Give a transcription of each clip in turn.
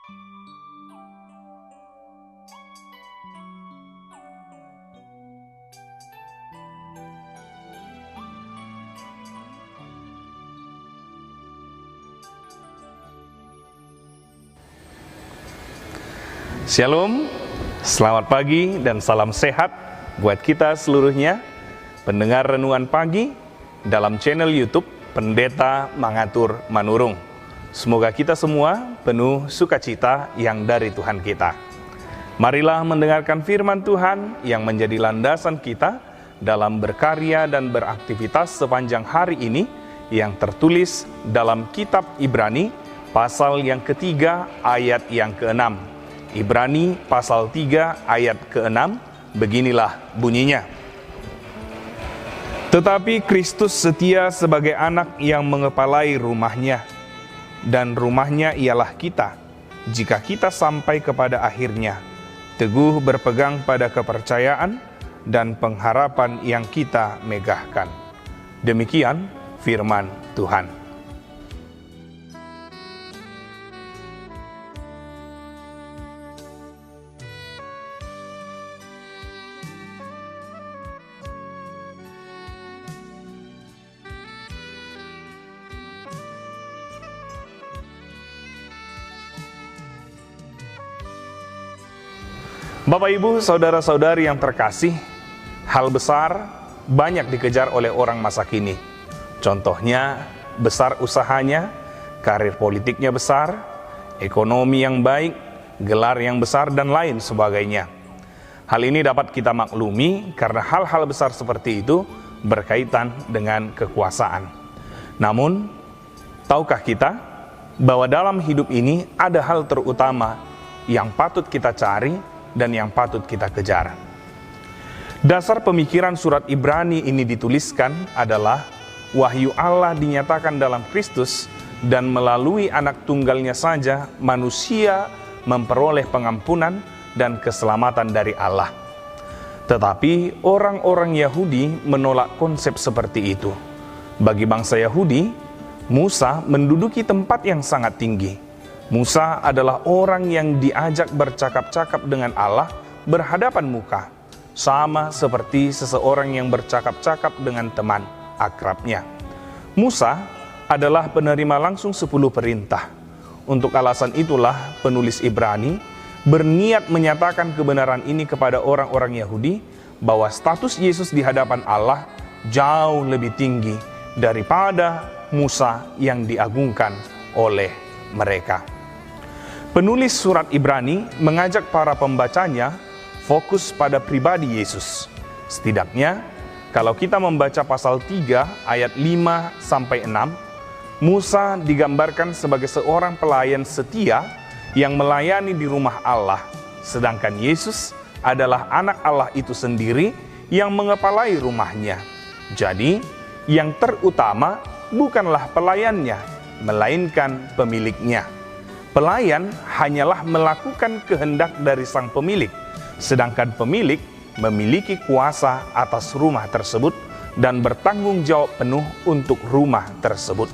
Shalom, selamat pagi dan salam sehat buat kita seluruhnya, pendengar renungan pagi dalam channel YouTube Pendeta Mangatur Manurung. Semoga kita semua penuh sukacita yang dari Tuhan kita. Marilah mendengarkan firman Tuhan yang menjadi landasan kita dalam berkarya dan beraktivitas sepanjang hari ini, yang tertulis dalam kitab Ibrani pasal yang ketiga ayat yang ke-6. Ibrani pasal 3 ayat ke-6, beginilah bunyinya. Tetapi Kristus setia sebagai anak yang mengepalai rumahnya, dan rumahnya ialah kita, jika kita sampai kepada akhirnya, teguh berpegang pada kepercayaan dan pengharapan yang kita megahkan. Demikian firman Tuhan. Bapak, Ibu, saudara-saudari yang terkasih, hal besar banyak dikejar oleh orang masa kini. Contohnya, besar usahanya, karir politiknya besar, ekonomi yang baik, gelar yang besar, dan lain sebagainya. Hal ini dapat kita maklumi karena hal-hal besar seperti itu berkaitan dengan kekuasaan. Namun, tahukah kita bahwa dalam hidup ini ada hal terutama yang patut kita cari dan yang patut kita kejar? Dasar pemikiran surat Ibrani ini dituliskan adalah wahyu Allah dinyatakan dalam Kristus, dan melalui anak tunggalnya saja manusia memperoleh pengampunan dan keselamatan dari Allah. Tetapi orang-orang Yahudi menolak konsep seperti itu. Bagi bangsa Yahudi, Musa menduduki tempat yang sangat tinggi. Musa adalah orang yang diajak bercakap-cakap dengan Allah berhadapan muka, sama seperti seseorang yang bercakap-cakap dengan teman akrabnya. Musa adalah penerima langsung 10 perintah. Untuk alasan itulah penulis Ibrani berniat menyatakan kebenaran ini kepada orang-orang Yahudi, bahwa status Yesus di hadapan Allah jauh lebih tinggi daripada Musa yang diagungkan oleh mereka. Penulis surat Ibrani mengajak para pembacanya fokus pada pribadi Yesus. Setidaknya, kalau kita membaca pasal 3 ayat 5-6, Musa digambarkan sebagai seorang pelayan setia yang melayani di rumah Allah, sedangkan Yesus adalah anak Allah itu sendiri yang mengepalai rumahnya. Jadi, yang terutama bukanlah pelayannya, melainkan pemiliknya. Pelayan hanyalah melakukan kehendak dari sang pemilik, sedangkan pemilik memiliki kuasa atas rumah tersebut dan bertanggung jawab penuh untuk rumah tersebut.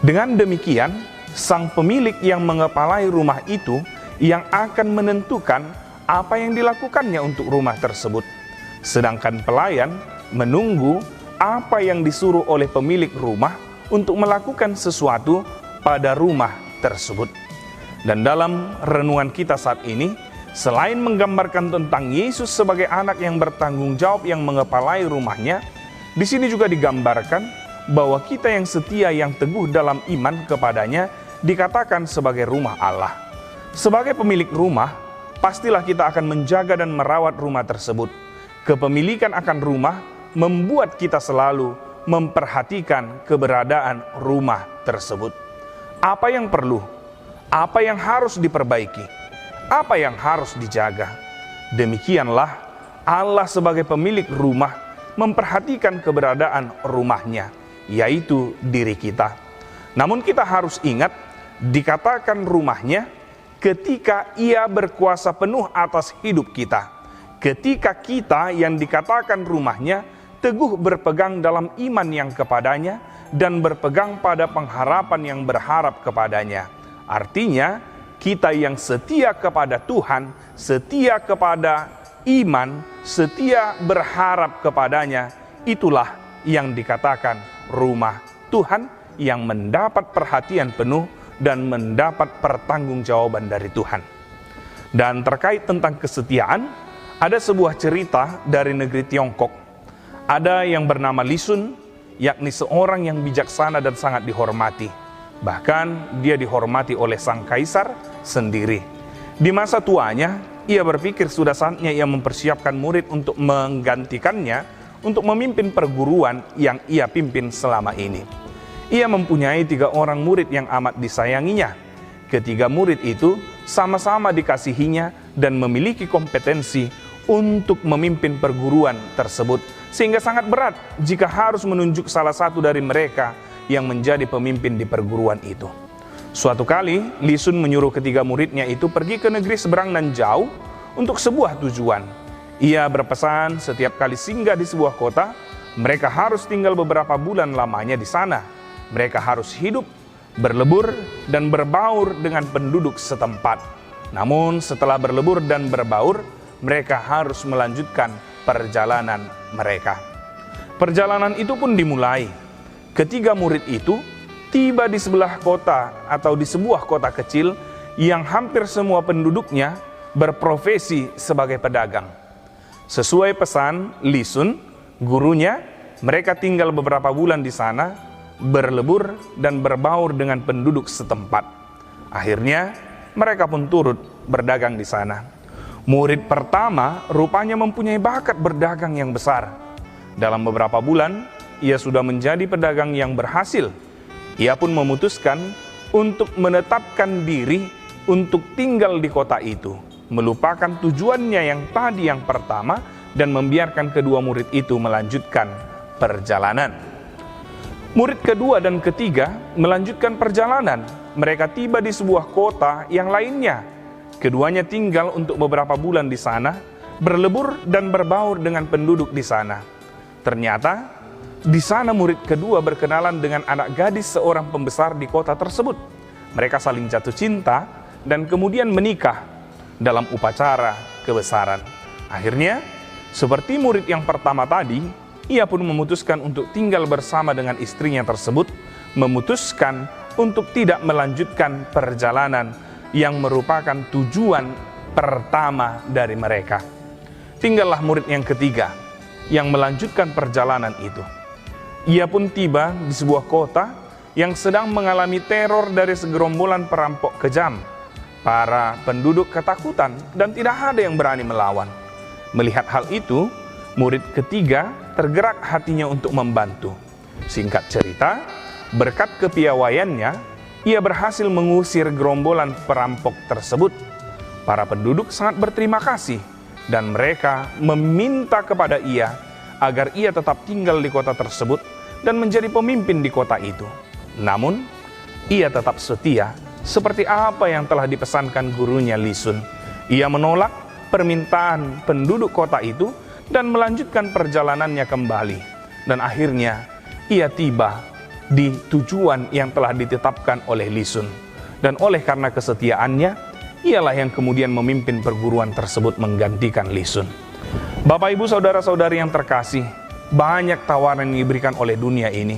Dengan demikian, sang pemilik yang mengepalai rumah itu yang akan menentukan apa yang dilakukannya untuk rumah tersebut, sedangkan pelayan menunggu apa yang disuruh oleh pemilik rumah untuk melakukan sesuatu pada rumah tersebut. Dan dalam renungan kita saat ini, selain menggambarkan tentang Yesus sebagai anak yang bertanggung jawab yang mengepalai rumahnya, di sini juga digambarkan bahwa kita yang setia yang teguh dalam iman kepadanya dikatakan sebagai rumah Allah. Sebagai pemilik rumah, pastilah kita akan menjaga dan merawat rumah tersebut. Kepemilikan akan rumah membuat kita selalu memperhatikan keberadaan rumah tersebut. Apa yang perlu? Apa yang harus diperbaiki? Apa yang harus dijaga? Demikianlah Allah sebagai pemilik rumah memperhatikan keberadaan rumahnya, yaitu diri kita. Namun kita harus ingat, dikatakan rumahnya ketika Ia berkuasa penuh atas hidup kita. Ketika kita yang dikatakan rumahnya teguh berpegang dalam iman yang kepadanya dan berpegang pada pengharapan yang berharap kepadanya. Artinya, kita yang setia kepada Tuhan, setia kepada iman, setia berharap kepadanya, itulah yang dikatakan rumah Tuhan yang mendapat perhatian penuh dan mendapat pertanggungjawaban dari Tuhan. Dan terkait tentang kesetiaan, ada sebuah cerita dari negeri Tiongkok. Ada yang bernama Li Sun, yakni seorang yang bijaksana dan sangat dihormati. Bahkan dia dihormati oleh sang kaisar sendiri. Di masa tuanya, ia berpikir sudah saatnya ia mempersiapkan murid untuk menggantikannya untuk memimpin perguruan yang ia pimpin selama ini. Ia mempunyai 3 orang murid yang amat disayanginya. Ketiga murid itu sama-sama dikasihinya dan memiliki kompetensi untuk memimpin perguruan tersebut, sehingga sangat berat jika harus menunjuk salah satu dari mereka yang menjadi pemimpin di perguruan itu. Suatu kali, Li Sun menyuruh ketiga muridnya itu pergi ke negeri seberang dan jauh untuk sebuah tujuan. Ia berpesan setiap kali singgah di sebuah kota, mereka harus tinggal beberapa bulan lamanya di sana. Mereka harus hidup, berlebur, dan berbaur dengan penduduk setempat. Namun setelah berlebur dan berbaur, mereka harus melanjutkan perjalanan mereka. Perjalanan itu pun dimulai. Ketiga murid itu tiba di sebelah kota atau di sebuah kota kecil yang hampir semua penduduknya berprofesi sebagai pedagang. Sesuai pesan Li Sun, gurunya, mereka tinggal beberapa bulan di sana, berlebur dan berbaur dengan penduduk setempat. Akhirnya, mereka pun turut berdagang di sana. Murid pertama rupanya mempunyai bakat berdagang yang besar. Dalam beberapa bulan, ia sudah menjadi pedagang yang berhasil. Ia pun memutuskan untuk menetapkan diri untuk tinggal di kota itu, melupakan tujuannya yang tadi yang pertama dan membiarkan kedua murid itu melanjutkan perjalanan. Murid kedua dan ketiga melanjutkan perjalanan. Mereka tiba di sebuah kota yang lainnya. Keduanya tinggal untuk beberapa bulan di sana, berlebur dan berbaur dengan penduduk di sana. Ternyata di sana murid kedua berkenalan dengan anak gadis seorang pembesar di kota tersebut. Mereka saling jatuh cinta dan kemudian menikah dalam upacara kebesaran. Akhirnya, seperti murid yang pertama tadi, ia pun memutuskan untuk tinggal bersama dengan istrinya tersebut, memutuskan untuk tidak melanjutkan perjalanan yang merupakan tujuan pertama dari mereka. Tinggallah murid yang ketiga yang melanjutkan perjalanan itu. Ia pun tiba di sebuah kota yang sedang mengalami teror dari segerombolan perampok kejam. Para penduduk ketakutan dan tidak ada yang berani melawan. Melihat hal itu, murid ketiga tergerak hatinya untuk membantu. Singkat cerita, berkat kepiawaiannya, ia berhasil mengusir gerombolan perampok tersebut. Para penduduk sangat berterima kasih dan mereka meminta kepada ia agar ia tetap tinggal di kota tersebut dan menjadi pemimpin di kota itu. Namun, ia tetap setia seperti apa yang telah dipesankan gurunya Li Sun. Ia menolak permintaan penduduk kota itu dan melanjutkan perjalanannya kembali. Dan akhirnya, ia tiba di tujuan yang telah ditetapkan oleh Li Sun. Dan oleh karena kesetiaannya, ialah yang kemudian memimpin perguruan tersebut menggantikan Li Sun. Bapak, Ibu, Saudara-saudari yang terkasih, banyak tawaran yang diberikan oleh dunia ini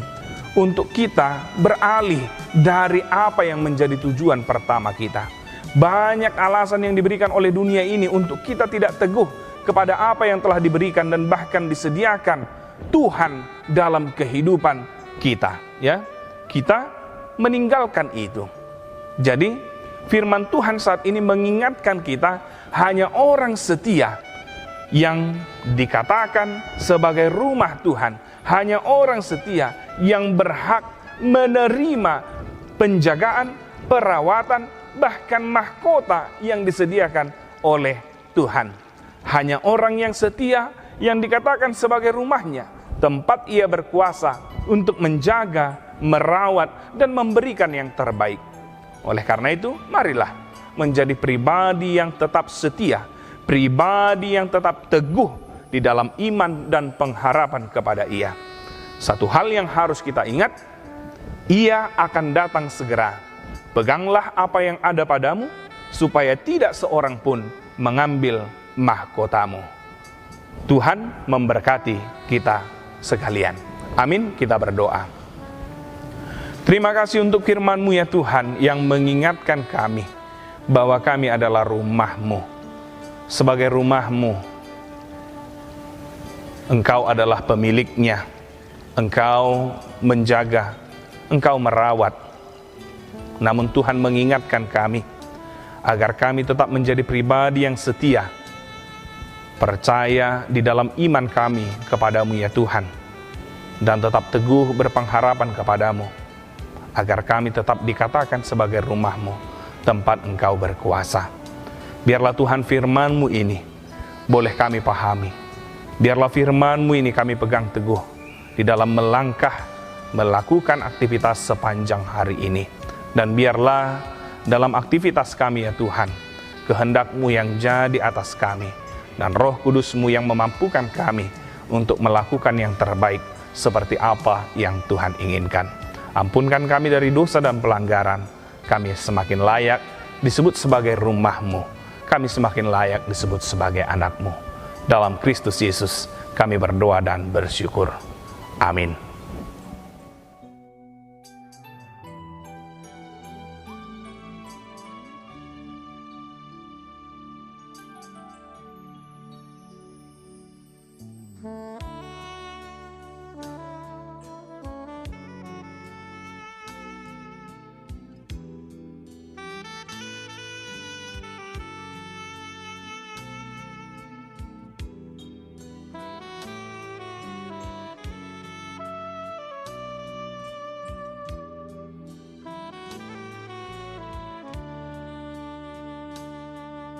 untuk kita beralih dari apa yang menjadi tujuan pertama kita. Banyak alasan yang diberikan oleh dunia ini untuk kita tidak teguh kepada apa yang telah diberikan dan bahkan disediakan Tuhan dalam kehidupan kita. Ya, kita meninggalkan itu. Jadi, firman Tuhan saat ini mengingatkan kita hanya orang setia yang dikatakan sebagai rumah Tuhan, hanya orang setia yang berhak menerima penjagaan, perawatan, bahkan mahkota yang disediakan oleh Tuhan. Hanya orang yang setia yang dikatakan sebagai rumahnya, tempat ia berkuasa untuk menjaga, merawat, dan memberikan yang terbaik. Oleh karena itu, marilah menjadi pribadi yang tetap setia, pribadi yang tetap teguh di dalam iman dan pengharapan kepada Ia. Satu hal yang harus kita ingat, Ia akan datang segera. Peganglah apa yang ada padamu supaya tidak seorang pun mengambil mahkotamu. Tuhan memberkati kita sekalian. Amin, kita berdoa. Terima kasih untuk firman-Mu ya Tuhan, yang mengingatkan kami bahwa kami adalah rumah-Mu. Sebagai rumah-Mu, Engkau adalah pemiliknya. Engkau menjaga, Engkau merawat. Namun Tuhan mengingatkan kami agar kami tetap menjadi pribadi yang setia, percaya di dalam iman kami kepadamu ya Tuhan, dan tetap teguh berpengharapan kepadamu, agar kami tetap dikatakan sebagai rumah-Mu, tempat Engkau berkuasa. Biarlah Tuhan firman-Mu ini boleh kami pahami. Biarlah firman-Mu ini kami pegang teguh di dalam melangkah, melakukan aktivitas sepanjang hari ini. Dan biarlah dalam aktivitas kami ya Tuhan, kehendak-Mu yang jadi atas kami, dan Roh Kudus-Mu yang memampukan kami untuk melakukan yang terbaik seperti apa yang Tuhan inginkan. Ampunkan kami dari dosa dan pelanggaran. Kami semakin layak disebut sebagai rumah-Mu. Kami semakin layak disebut sebagai anak-Mu. Dalam Kristus Yesus kami berdoa dan bersyukur. Amin.